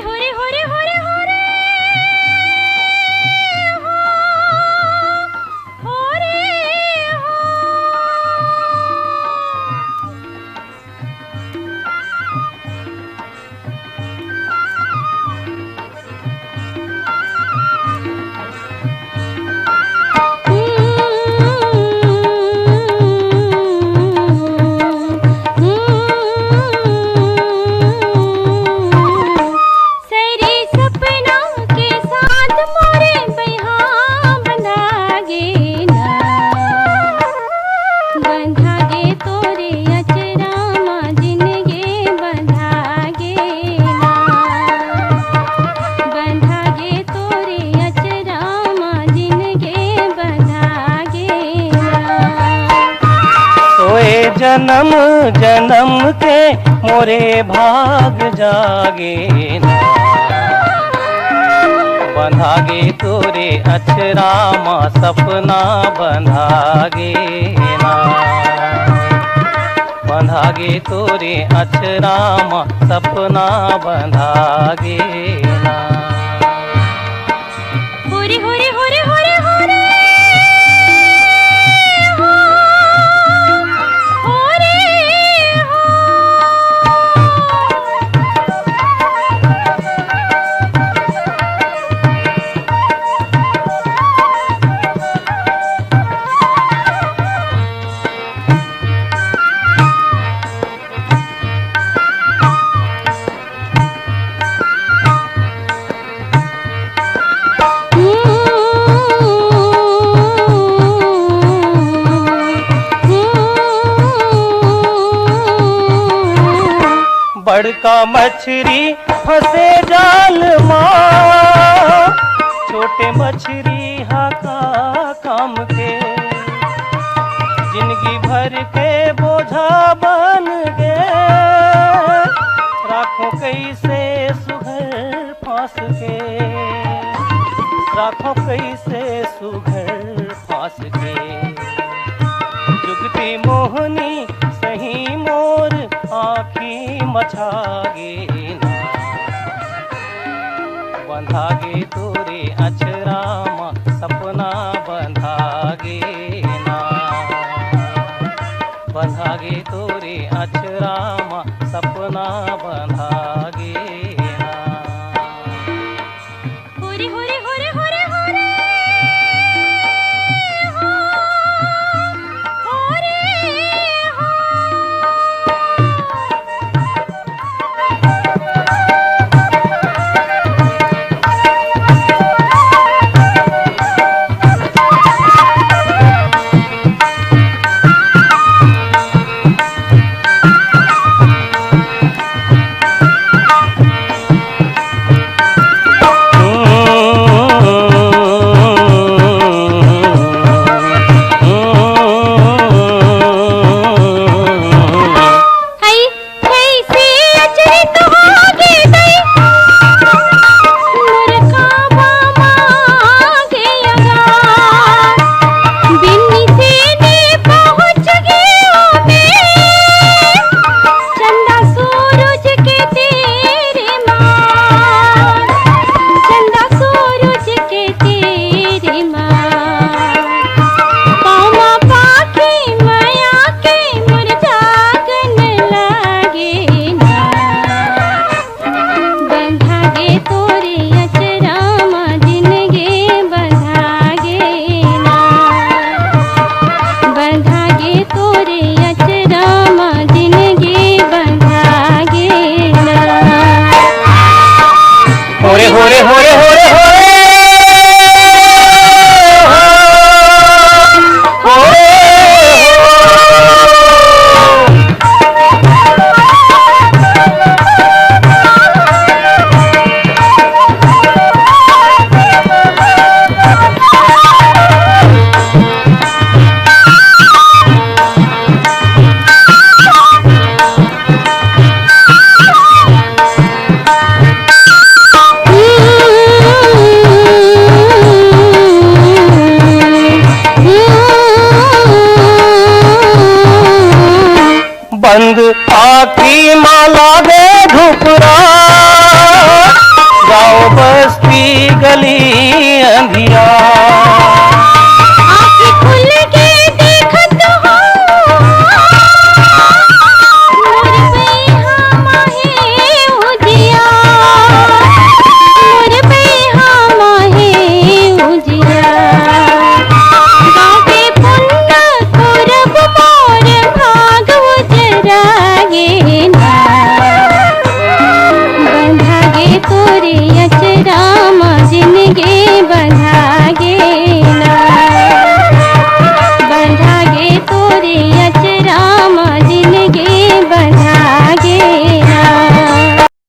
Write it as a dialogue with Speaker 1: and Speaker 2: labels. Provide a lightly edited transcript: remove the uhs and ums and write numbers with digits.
Speaker 1: होरे होरे होरे होरे होरे
Speaker 2: जन्म जन्म के मोरे भाग जागे ना, बंधागे तोरे अचरा माँ सपना बंधागे ना, बंधागे तोरे अचरा माँ सपना बंधागे ना।
Speaker 1: होरे होरे होरे होरे होरे
Speaker 2: बड़का मछली फंसे जाल माँ, छोटे मछली हाका काम के, जिंदगी भर के बोझा बन गए, राखों कैसे सुघर फांस के, राखों कैसे सुघर फांस के। जुगती मोहनी सही मोर आँखी मछागे ना, बंधागे तोरे अचरा माँ सपना बंधागे ना, बंधागे तोरे अचरा माँ सपना बंधागे ना।
Speaker 1: होरे होरे होरे होरे होरे
Speaker 2: होरे होरे होरे होरे बंद आखी माला दे धुपरा, गांव बस्ती गली अंधिया।